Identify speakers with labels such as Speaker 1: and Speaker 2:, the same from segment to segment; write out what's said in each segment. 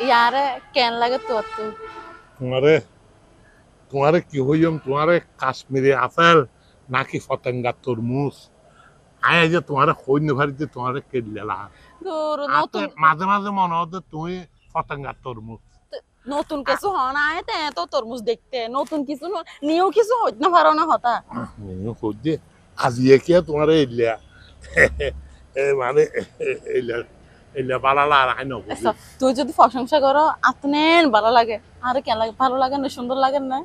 Speaker 1: यारे কেন লাগে তোর তো
Speaker 2: তোমারে তোমারে কি হইম তোমারে কাশ্মীরি আপেল নাকি ফতেঙ্গা তরমুজ আয় যে তোমারে হইন ভারিতে তোমারে কেডলেলা
Speaker 1: দূর
Speaker 2: আতে
Speaker 1: নতুন
Speaker 2: মাঝে মাঝে মনে হতো তুমি ফতেঙ্গা তরমুজ
Speaker 1: নতুন কিছু হন আয় তে তো তরমুজ দেখতে নতুন কিছু নিউ কিছু হইত না পারো না হতা
Speaker 2: হইতে আজিয়ে কে তোমারে এলিয়া মানে এলিয়া এলিয়া বালালা আর হাই নব
Speaker 1: তুই যদি প্রশংসা করো আতনেন ভালো লাগে আর কেন লাগে ভালো লাগে না সুন্দর লাগে না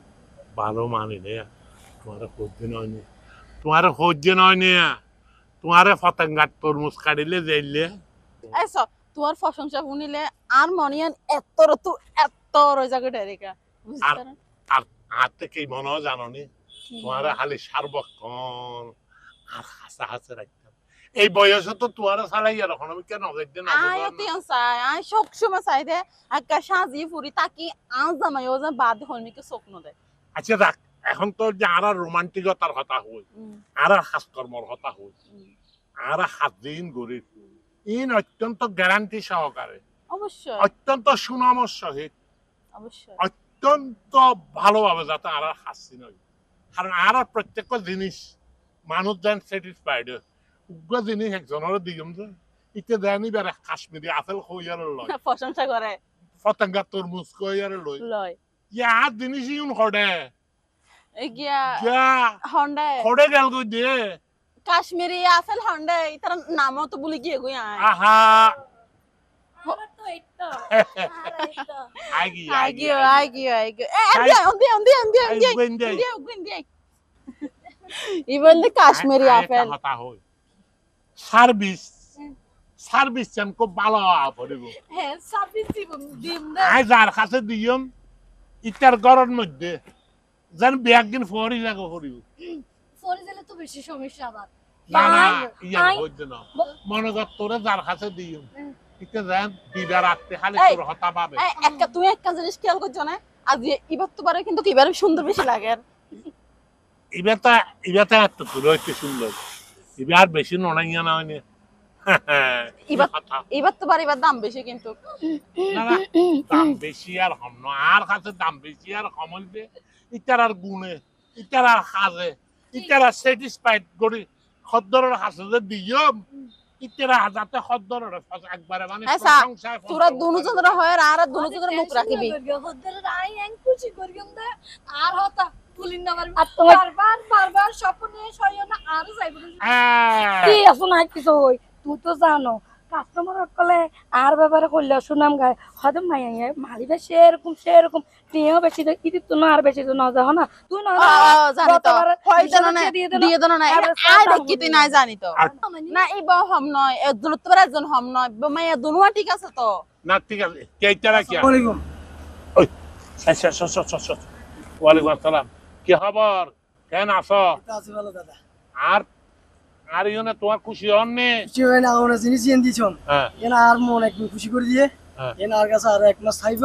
Speaker 2: ভালো মানে নে তোমারে হইতে নয় নে তোমারে হইতে নয় নে তোমারে ফতেঙ্গা তরমুজ কাটিলে যাইলে
Speaker 1: এসো তোর প্রশংসা শুনিলে আর মনিয়ান এত তো এত রয়ে যাবে ডেরিকা
Speaker 2: আর আর আর থেকে মনে হয় জানো নি তোমারে খালি সার্বক্ষণ আর হাসা হাসে রাখতাম এই বয়সে তো তোমারে চালাই আর এখন আমি কেন দেখতে না
Speaker 1: আয় তিয়ান চাই আয় সব সময় চাই দে আকা সাজি ফুরি তাকি আজ জামাই ও যে বাদ হলমিকে স্বপ্ন দে
Speaker 2: আচ্ছা দেখ এখন তো যে আর রোমান্টিকতার কথা হই আর হাসকর্মর কথা হই আর হাত দিন গড়ি ইন অত্যন্ত গ্যারান্টি সহকারে
Speaker 1: অবশ্যই
Speaker 2: অত্যন্ত সুনামর সহিত
Speaker 1: অবশ্যই
Speaker 2: অত্যন্ত ভালোভাবে যাতে আর হাসি নয় কারণ আর প্রত্যেক জিনিস মানুষ যেন স্যাটিসফাইড উগ্র জিনিস একজনের দিম যে ইতে দেয়নি বেড়ে কাশ্মীরি আপেল কইয়ার লয়
Speaker 1: প্রশংসা করে
Speaker 2: ফতেঙ্গা তরমুজ কইয়ার লয়
Speaker 1: লয়
Speaker 2: ইয়ার জিনিস ইউন হডে
Speaker 1: গিয়া
Speaker 2: যা
Speaker 1: হন্ডে
Speaker 2: হডে গেল কই দে
Speaker 1: কাশ্মীরি আপেল হন্ডে ইতার নামও তো বলি গিয়ে গই আয়
Speaker 2: আহা
Speaker 3: তো এটা
Speaker 2: আগি
Speaker 1: আগিও আগিও আগিও এ ওন্দি ইভেন দ্য কাশ্মীরি আপেল
Speaker 2: কথা হই সার্ভিস সার্ভিস চান খুব ভালো পড়িব
Speaker 3: হ্যাঁ সার্ভিস দিম না
Speaker 2: আই যার কাছে দিয়ম ইটার গরর মধ্যে যেন ব্যাগদিন ফরি লাগো করিব
Speaker 3: ফোনে দিলে তো বেশি সমস্যা আবার
Speaker 2: না না
Speaker 3: ভাই,
Speaker 2: ইয়া
Speaker 3: ভাই।
Speaker 2: হইছে না মনে কর তোরে যার কাছে দিয়ম ইটা যেন দিবা রাখতে খালি
Speaker 1: এই,
Speaker 2: তোর হতা পাবে
Speaker 1: একটা তুই একটা জিনিস খেয়াল করছো না আজ এবার তো পারে কিন্তু এবার সুন্দর বেশি লাগে
Speaker 2: ইবেতা এত তোর হইতে সুন্দর ইবে আর বেশি নড়াইয়া না হয়নি
Speaker 1: এবার তো পারে এবার দাম বেশি কিন্তু
Speaker 2: না না দাম বেশি আর হম না আর কাছে দাম বেশি আর কম হইবে ইটার আর গুণে ইটার আর সাজে ইটার আর স্যাটিসফাইড করি খদ্দরের হাসে যে দিয়ম ইটার হাজাতে খদ্দরের একবারে মানে
Speaker 1: আচ্ছা,
Speaker 2: প্রশংসায়
Speaker 1: তোরা দুজনের হয় আর দুজনের মুখ রাখিবি
Speaker 3: হদ্দের আই এং খুশি করিম দে আর হতা তুলিন না
Speaker 4: আর তোমার-
Speaker 3: বারবার স্বপ্ন নিয়ে সইও না আর যাইব
Speaker 2: হ্যাঁ
Speaker 4: কি আছে না কিছু হই তুই তো জানো কাস্টমার কলে আর ব্যাপারে করলে সুনাম গায় হয়তো মাইয়া মালিবে সেরকম টিও বেশি তো ইতি তো না আর বেশি তো না যাও না তুই না
Speaker 1: জানি তো
Speaker 4: গতবারে
Speaker 1: হয় জানো না
Speaker 4: 200 দিয়ে দিলো।
Speaker 1: দিয়ে দেন না
Speaker 4: আর
Speaker 1: আয়
Speaker 4: দাম
Speaker 1: দেখি তুই নাই জানি তো
Speaker 2: আর-
Speaker 1: না এই বা হম নয় একজন তো একজন হম নয় মাইয়া দুনুয়া ঠিক আছে তো
Speaker 2: না ঠিক আছে কেইটারা কি
Speaker 5: ওয়ালাইকুম
Speaker 2: ওয়ালাইকুম আসসালাম কি খবর কেন আছো
Speaker 5: আছে ভালো দাদা
Speaker 2: আর আর ইউনে তোমার খুশি হননি
Speaker 5: কিছু হয় না আমার জিনিস এনে দিছম
Speaker 2: হ্যাঁ
Speaker 5: এনা আর মন একদম খুশি করে দিয়ে
Speaker 2: হ্যাঁ।
Speaker 5: এনা আর কাছে আর এক মাস থাইব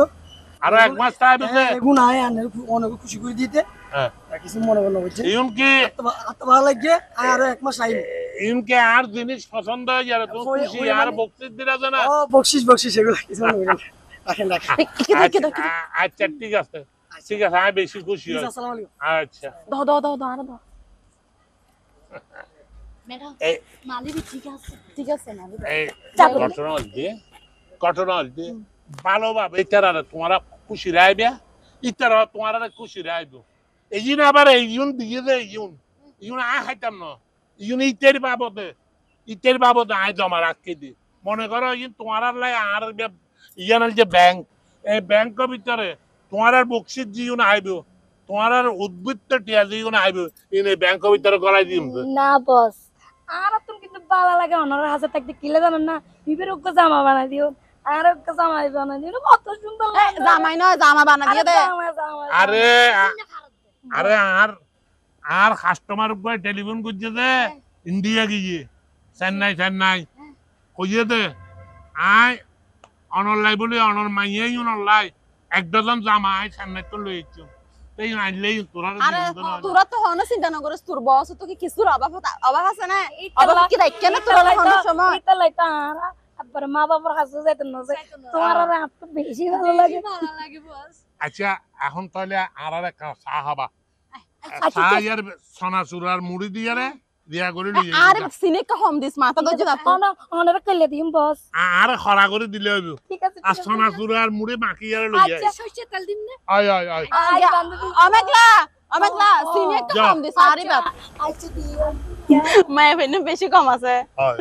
Speaker 2: আরো এক মাস টাইম আছে
Speaker 5: এগুন আয় আনে অনেক খুশি করে দিতে
Speaker 2: হ্যাঁ
Speaker 5: আর কিছু মনে মনে হচ্ছে
Speaker 2: ইউন কি
Speaker 5: এত ভালো লাগে আর এক মাস আইব
Speaker 2: ইউন কি আর জিনিস পছন্দ হয়ে যাবে তুমি
Speaker 5: ওই-
Speaker 2: খুশি
Speaker 5: ওই
Speaker 2: আর
Speaker 5: মানে-
Speaker 2: বকশিস দিলা না
Speaker 5: ও বকশিস এগুলো কিছু মনে করেন না। রাখেন রাখেন
Speaker 2: আচ্ছা ঠিক আছে ঠিক আছে আমি বেশি খুশি হই
Speaker 5: আসসালামু আলাইকুম
Speaker 2: আচ্ছা
Speaker 1: দাও আর দাও
Speaker 3: ম্যাডাম
Speaker 2: এই
Speaker 3: মালিবি ঠিক আছে
Speaker 1: না
Speaker 2: এই
Speaker 1: চাপো না।
Speaker 2: ঘটনা হচ্ছে ভালোভাবে ইতারা তোমারা খুশি রাইবে ইতারা তোমারা খুশি রাইব এই জন্য আবার এই ইউন দিয়ে দে ইউন আয় খাইতাম না ইউন ইটের বাবদে আয় জমা রাখি দি মনে করো ইউন তোমার লাই আর ইয়ানের যে ব্যাংক এই ব্যাংকের ভিতরে তোমার আর বকশিস জিউন আইব তোমার আর উদ্বৃত্ত টিয়া জিউন আইব ইন এই ব্যাংকের ভিতরে গলাই দিম
Speaker 4: না বস আর তুমি কিন্তু ভালো লাগে অনার হাতে থাকতে কিলে জানেন না বিবের ওকে জামা বানাই দিও আর ওকে জামা বানাই দিও কত সুন্দর লাগে
Speaker 1: জামাই নয় জামা বানা দিয়ে দে
Speaker 4: জামা
Speaker 2: আরে আরে আর কাস্টমার উপরে টেলিফোন করছে যে ইন্ডিয়া গিয়ে চেন্নাই কইয়ে দে আয় অনলাই বলি অনর মাইয়াই অনলাই এক ডজন জামা আয় চেন্নাই তো লইছো তাই আইলেই তোরা
Speaker 1: আরে তোরা তো হন চিন্তা না করিস তোর বস তো কি কিছুর অভাব আছে না অভাব কি দেখে না তোরা হন সময়
Speaker 4: এটা লাইতা আর আবার মা বাবার কাছে যাইতে না যে তোমার আর এত বেশি ভালো লাগে।
Speaker 3: ভালো লাগে বস।
Speaker 2: আচ্ছা এখন তাহলে আর একটা চা খাবা
Speaker 4: আচ্ছা,
Speaker 2: চা ইয়ার সোনা চূড়ার মুড়ি দিয়ে রে দিয়া করে লইয়া
Speaker 1: আর সিনে একটা হম দিস মাথা দজ্জে দাও
Speaker 4: না অনেক কইলে দিম বস।
Speaker 2: আর খরা করে দিলে হইব
Speaker 4: ঠিক আছে
Speaker 2: আর সোনা চূড়ার মুড়ি মাখি ইয়ার লইয়া
Speaker 3: আচ্ছা সরষের তেল দিম না?
Speaker 2: আয় আয় আয়
Speaker 4: আই বান্ধবী
Speaker 1: অমেগলা সিনে একটা
Speaker 2: যাও।
Speaker 1: হম দিস আরে বাপ
Speaker 3: আচ্ছা দিও।
Speaker 1: মায়া ফেনে বেশি কম আছে
Speaker 2: হয়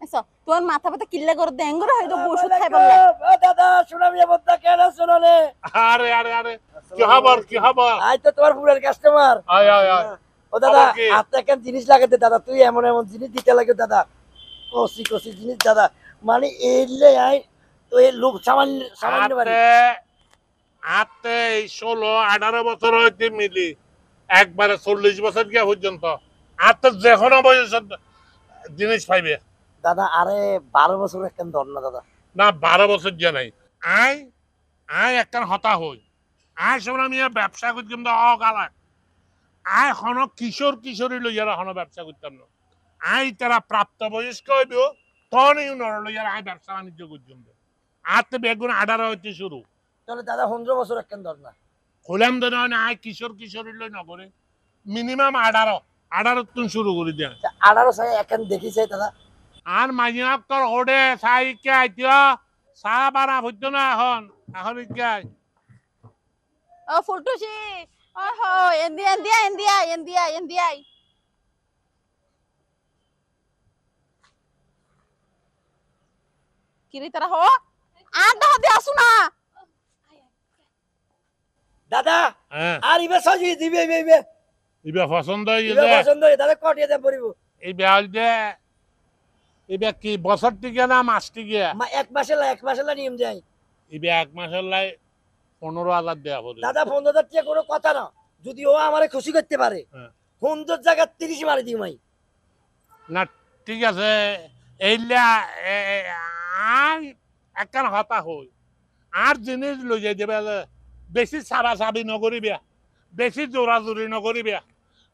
Speaker 1: আচ্ছা তোর মাথা ব্যথা কিল্লা করে দেন করে হয়তো ওষুধ খাই বললে
Speaker 5: ও দাদা শুনামি বলতা কেন শুনলে
Speaker 2: আরে আরে আরে কি খবর কি খবর
Speaker 5: আই তো তোমার পুরার কাস্টমার
Speaker 2: আয় আয় আয়
Speaker 5: ও দাদা
Speaker 2: খবর কি?
Speaker 5: হাতে কেন জিনিস লাগাতে দাদা তুই এমন এমন জিনিস দিতে লাগে দাদা কষি কষি জিনিস দাদা মানে এইলে আই তো এই লোক সামান্য সামান্য বাড়ি
Speaker 2: আতে 16-18 বছর হইতে মিলি একবারে 40 বছর গিয়া পর্যন্ত আতে যে কোনো বয়সের জিনিস পাইবে
Speaker 5: দাদা আরে 12 বছর কেন ধর না দাদা
Speaker 2: না 12 বছর যে নাই আই আই একখান হতা হই আই সব আমি ব্যবসা করতাম তো অগালা আই হন কিশোর কিশোরী লইয়ারা হন ব্যবসা করতাম না আই তারা প্রাপ্ত বয়স্ক হইব তখন লইয়ারা আই ব্যবসা বাণিজ্য করতাম আতে বেগুন 18 হইতে শুরু
Speaker 5: তাহলে দাদা 15 বছর কেন ধর না
Speaker 2: হলাম তো না আই কিশোর কিশোরী লই নগরে মিনিমাম 18 তুন শুরু করে দেয়
Speaker 5: 18 সালে এখন দেখিছে দাদা
Speaker 2: আর মাইয়াক তোর হোডে সাইকে আইতিও চা বারা হইতো না এখন ইকাই
Speaker 1: ও ফুলটুসি ও হো এন্দিয়া কিরি তারা হো আর দাও দে আসু না
Speaker 5: দাদা
Speaker 2: হ্যাঁ
Speaker 5: আর ইবে সাজি দিবে ইবে
Speaker 2: ইবে পছন্দ
Speaker 5: ইবে
Speaker 2: হইছে
Speaker 5: পছন্দ হই দাদা কটিয়ে দে পড়িব
Speaker 2: এই বেল দে ইবে কি বছর টিকে না মাস টিকে
Speaker 5: এক মাসে নিয়ম যাই
Speaker 2: ইবে 1 মাসের লাই 15,000 দেয়া পড়ে
Speaker 5: দাদা 15,000 টাকা কোনো কথা না যদি ও আমারে খুশি করতে পারে
Speaker 2: হ্যাঁ।
Speaker 5: 15 জায়গা 30 মারি দিই মাই
Speaker 2: না ঠিক আছে এইলা আর একখান হতা হই আর জিনিস লই যাই দেবে বেশি সারা সাবি নকরিবে বেশি জোরা জোরি নকরিবে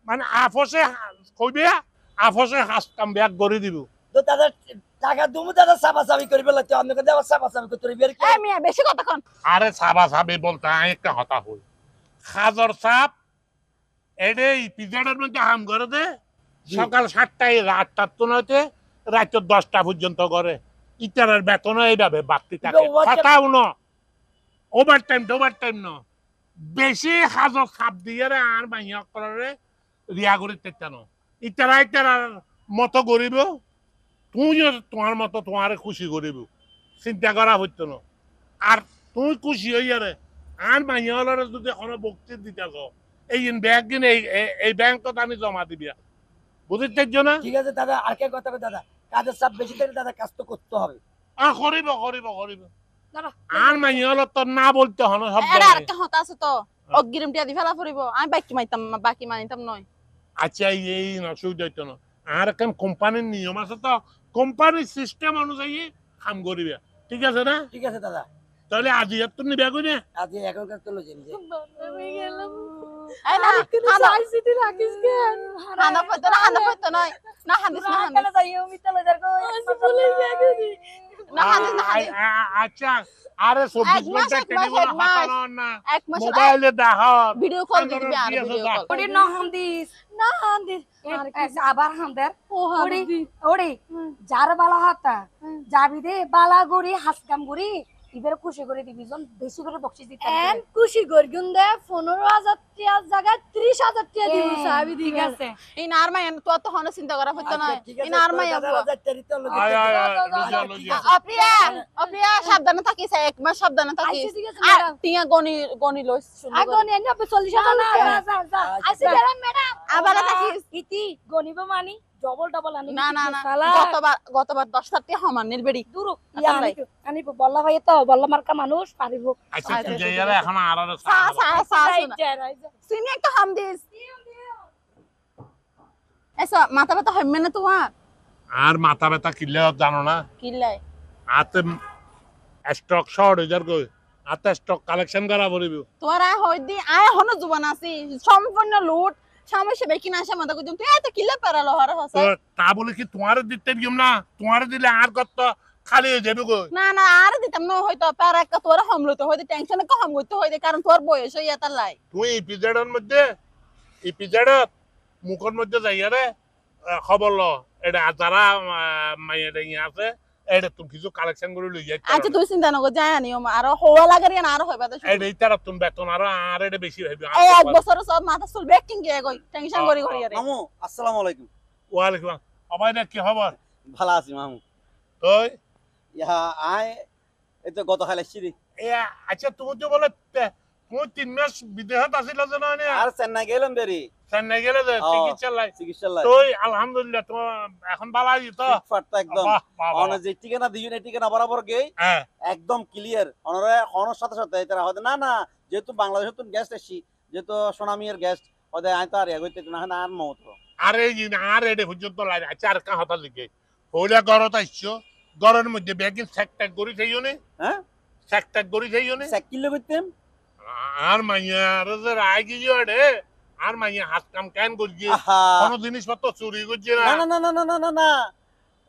Speaker 2: মানে আপসে কইবে আপসে হাসতাম ব্যাগ করে দিব
Speaker 5: তো দাদা টাকা দুমু দাদা সাবাসাবি করি বলে তো আমি কথা সাবাসাবি করতে বের
Speaker 1: এ মিয়া বেশি কথা কোন
Speaker 2: আরে সাবা সাবি বলতে আমি একটা হতা হই খাজর সাপ এডে পিজাটার মধ্যে হাম করে দে সকাল 7টায় রাত 8টা নয়তে রাত 10টা পর্যন্ত করে ইটারের বেতন এইভাবে বাড়তি থাকে কথাও ন ওভার টাইম ন বেশি খাজর সাপ দিয়ে রে আর মাইয়া করে রিয়া করে তেতানো ইটারার মতো গরিব তুমিও তোমার মতো তোমার খুশি করিব চিন্তা করা হইতো না আর তুমি খুশি হইয়া রে আর মাইয়া হলরে যদি কোনো বক্তি দিতেছ এই ব্যাগ কিনে এই ব্যাংকত আমি জমা দিবিয়া বুঝতে না
Speaker 5: ঠিক আছে দাদা আর কে কথা দাদা কাজের চাপ বেশি থাকলে দাদা কাজ তো করতে হবে
Speaker 2: আর করিব আর মাইয়া হল তোর না বলতে হন সব
Speaker 1: এরা আর একটা হতা আছে তো অগ্রিম টিয়া দি ফেলা পড়িব আমি বাকি মানিতাম নয়
Speaker 2: আচ্ছা এই অসুবিধা হইতো না আর এখন কোম্পানির নিয়ম আছে তো কোম্পানির সিস্টেম অনুযায়ী কাম করিবে ঠিক আছে না
Speaker 5: ঠিক আছে দাদা
Speaker 2: তাহলে আজি আর তুমি নিবে কই না
Speaker 5: আজ এখনকার তো লজেন যে
Speaker 3: আমি গেলাম।
Speaker 1: এই না
Speaker 3: খানা আইসিটি রাখিস কেন?
Speaker 1: হানা পড়তো নয় না হাদিস না হাদিস
Speaker 4: কেন যাইও মিতালে যার কো
Speaker 3: বলে গেছি।
Speaker 1: না হাদিস
Speaker 2: আচ্ছা আরে 24 ঘন্টা টেলিফোন হাতানো না
Speaker 1: এক মাস
Speaker 2: মোবাইলে দেখো
Speaker 1: ভিডিও কল দিবি আর ভিডিও কল
Speaker 4: ওড়ি ন হান্দিস
Speaker 3: না আন্দির।
Speaker 4: আবার হান্দার
Speaker 3: ও
Speaker 4: ওড়ি
Speaker 3: হান্দি।
Speaker 4: ওড়ি যার বালা হাতা যাবি দে বালা গড়ি হাসকাম গড়ি ইবের খুশি করে দিবি জন বেশি করে বকশিস দিতে
Speaker 3: এন খুশি করগুন দে 15,000 টাকার জায়গায় 30,000 টাকা দিব সাবি
Speaker 4: ঠিক
Speaker 3: দিবে।
Speaker 4: আছে
Speaker 1: এই নারমাই তো তো হন চিন্তা করা হইতো না
Speaker 5: ঠিক
Speaker 1: এই
Speaker 5: আছে
Speaker 1: নারমাই
Speaker 5: দাদা রাজা চরিত্র
Speaker 2: আয় আয়
Speaker 5: লজেন
Speaker 2: লজিয়া
Speaker 1: অপ্রিয়া সাবধানে থাকিস এক মাস সাবধানে থাকিস
Speaker 3: আচ্ছা ঠিক আছে
Speaker 1: আর
Speaker 3: ম্যাডাম।
Speaker 1: টিয়া গনি লইস
Speaker 3: আগুন এনে 40,000
Speaker 4: না
Speaker 3: টাকা।
Speaker 4: যা যা
Speaker 3: আইসি গেলাম ম্যাডাম।
Speaker 1: আবার থাকিস
Speaker 4: ইতি গনিব মানি ডবল আনি
Speaker 1: না
Speaker 4: শালা
Speaker 1: গতবার 10 টাকা সমান নিলবেড়ি
Speaker 4: দূর আনি বল্লা ভাই তো বল্লা মার্কা মানুষ পারিব
Speaker 2: আচ্ছা তুই যাইরা এখন আর
Speaker 1: সা সিনি একটা হাম দিস এসা মাথা ব্যথা হইবে না তোমার
Speaker 2: আর মাথা ব্যথা কিলে জানো না
Speaker 1: কিলাই
Speaker 2: আতে স্টক শর্ট হয়ে যার কই আতে স্টক কালেকশন করা পড়িব
Speaker 1: তোমার আয় হই দি আয় হনো জুবান আছি সম্পূর্ণ লুট সমস্যা বেকি না আসে মাথা কইতুম তুই এত কিলে পারালো হর হস
Speaker 2: তো তা বলে কি তোমার দিতে দিম না তোমার দিলে আর কত খালি হয়ে যাবে গো
Speaker 1: না না আর দিতাম না হয়তো পার একটা তোর হামলতে হইতে টেনশনে কম করতে হইতে কারণ তোর বয়স হইয়া তার লাই
Speaker 2: তুই ইপিজেডের মধ্যে ইপিজেডের মুখের মধ্যে যাইয়া রে খবর ল এটা যারা মাইয়া ইয়ে আছে এটা তুমি কিছু কালেকশন করে লই যাই
Speaker 1: আচ্ছা তুই চিন্তা নকর যায় আনিও আর হওয়া লাগে না আর হইবা তো
Speaker 2: এটা ইতারা তুমি বেতন আর এটা বেশি হইবে
Speaker 1: এই এক বছর সব মাথা চুল বেকিং গিয়ে গই টেনশন করি করি আরে
Speaker 6: মামু আসসালামু আলাইকুম।
Speaker 2: ওয়ালাইকুম সবাই কি খবর
Speaker 6: ভালো আছি মামু।
Speaker 2: তুই
Speaker 6: ইহা আয় এই তো গত খালে সিঁড়ি
Speaker 2: এ আচ্ছা তুমি তো বলে তুমি 3 মাস বিদেশত আছিল না না
Speaker 6: আর চেন্নাই গেলাম বেরি
Speaker 2: চেন্নাই গেলে যে চিকিৎসা লাই
Speaker 6: চিকিৎসা লাই
Speaker 2: তুই আলহামদুলিল্লাহ তো এখন ভালো আছি তো
Speaker 6: ফাটটা একদম
Speaker 2: বাহ, বাহ, বাহ।
Speaker 6: অন যে ঠিকানা দিন এই ঠিকানা বরাবর গই
Speaker 2: হ্যাঁ
Speaker 6: একদম ক্লিয়ার অনরে অনর সাথে সাথে তারা হয়তো না না যেহেতু বাংলাদেশে তুমি গেস্ট এসছি যেহেতু সোনামিয়ার গেস্ট হয়তো আই তো আর ইয়া করতে না না আর মত
Speaker 2: আরে আর এডে পর্যন্ত লাই আচ্ছা আর কা হতা লিখে হইলা গরত আইছো গরের মধ্যে ব্যাগিন সেকটাক করি যাইও নে
Speaker 6: হ্যাঁ
Speaker 2: সেকটাক করি যাইও নে
Speaker 6: সাইকেল করতেম
Speaker 2: আর মাইয়া আর যে রাই গিয়ে রে আর মাইয়া হাত কাম কেন করছি
Speaker 6: আহা
Speaker 2: কোন জিনিসপত্র চুরি করছে না
Speaker 6: না না না না না না না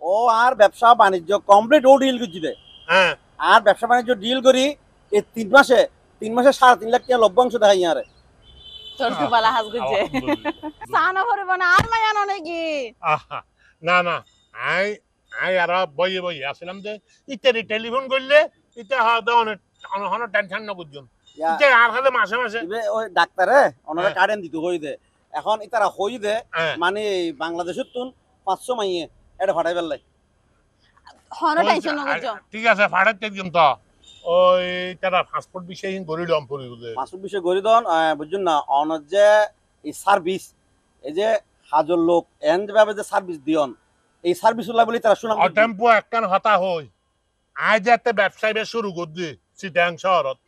Speaker 6: ও আর ব্যবসা বাণিজ্য কমপ্লিট ও ডিল করছি দে
Speaker 2: হ্যাঁ
Speaker 6: আর ব্যবসা বাণিজ্য ডিল করি এই 3 মাসে 3.5 লাখ টাকা লভ্যাংশ দেখাই আরে
Speaker 1: তোর তো বালা হাস গুজে সানা ভরে বানা আর মায়া না নাকি
Speaker 2: আহা না না আই আই আর বইয়ে বইয়ে আসলাম যে ইত্যাদি টেলিফোন করলে ইত্যা হয়তো অনেক অনেক টেনশন না বুঝুন ইত্যা আর হলে মাসে মাসে
Speaker 6: ইবে ওই ডাক্তারে ওনারা
Speaker 2: হ্যাঁ।
Speaker 6: কারেন্ট দিতে হই দে এখন ইতারা হই দে
Speaker 2: হ্যাঁ
Speaker 6: মানে বাংলাদেশের তুন 500 মাইয়ে এটা ফাটাই ফেললাই
Speaker 1: হন টেনশন না গুজো
Speaker 2: ঠিক আছে ফাড়াতে কিন্তু ওই তারা পাসপোর্ট বিষয়ে গরিলাম পরি বুঝে
Speaker 6: পাঁচশো বিষয় গরিদন বুঝুন না অনর যে এই সার্ভিস এই যে হাজার লোক এন যেভাবে যে সার্ভিস দিয়ন এই সার্ভিস উল্লা বলি তারা শুনাম করছে।
Speaker 2: টেম্পো একখান হতা হই আজ যাতে ব্যবসায় বেশ শুরু করছি চিটাং শহরত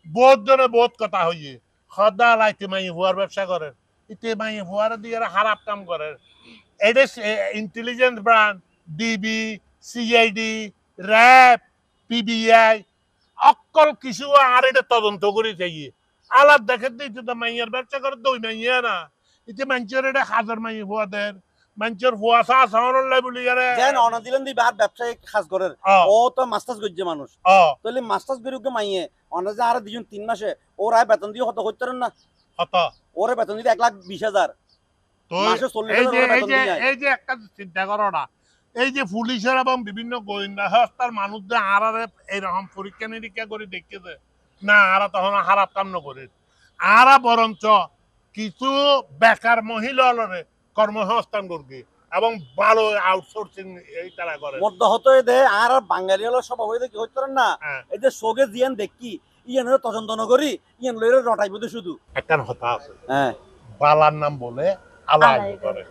Speaker 2: বহুত জনে বহুত কথা হইয়ে সদা লাইতে মাই হুয়ার ব্যবসা করে ইতে মাই হুয়ার দিয়ে খারাপ কাম করে এটা intelligence branch DB CID RAB PBI অকল কিছু আর এটা তদন্ত করে চাই আলাদ দেখে দিতে তো মাইয়ার ব্যবসা করে তো মাইয়া না ইতে মানুষের এটা হাজার মাই হুয়াদের মানুষের হুয়া সা সাউন্ড লাই বলি আরে
Speaker 6: যেন অনা দিলেন দি বার ব্যবসায়ী কাজ করে
Speaker 2: ও
Speaker 6: ও তো মাস্টার্স করছে মানুষ
Speaker 2: ও
Speaker 6: তাহলে মাস্টার্স গরিবকে মাইয়ে অনা যে আর দুজন 3 মাসে ওর আয় বেতন দিয়ে হত করতে না
Speaker 2: হতা
Speaker 6: ওরে বেতন দিতে 1,20,000
Speaker 2: তো
Speaker 6: মাসে 40,000
Speaker 2: এই যে
Speaker 6: ওরা
Speaker 2: এই
Speaker 6: বেতন
Speaker 2: যে
Speaker 6: দিয়ে
Speaker 2: এই যে একটা চিন্তা করো না এই যে পুলিশের এবং বিভিন্ন গোয়েন্দা সংস্থার মানুষদের আরারে এইরকম পরীক্ষা নিরীক্ষা করে দেখতেছে না আরা তখন খারাপ কাম নকরে আরা বরঞ্চ কিছু বেকার মহিলারে কর্মসংস্থান করবে এবং ভালো আউটসোর্সিং এই তারা করে
Speaker 6: মধ্য হতে দে আর বাঙালি হলো সব হইতে কি হইতে না
Speaker 2: হ্যাঁ।
Speaker 6: এই যে সোগে জিয়ান দেখি ইয়ান তদন্ত নগরী ইয়ান লইরে রটাইব শুধু
Speaker 2: একটা হতা আছে
Speaker 6: হ্যাঁ
Speaker 2: বালার নাম বলে আলাই
Speaker 1: আলাই
Speaker 2: করে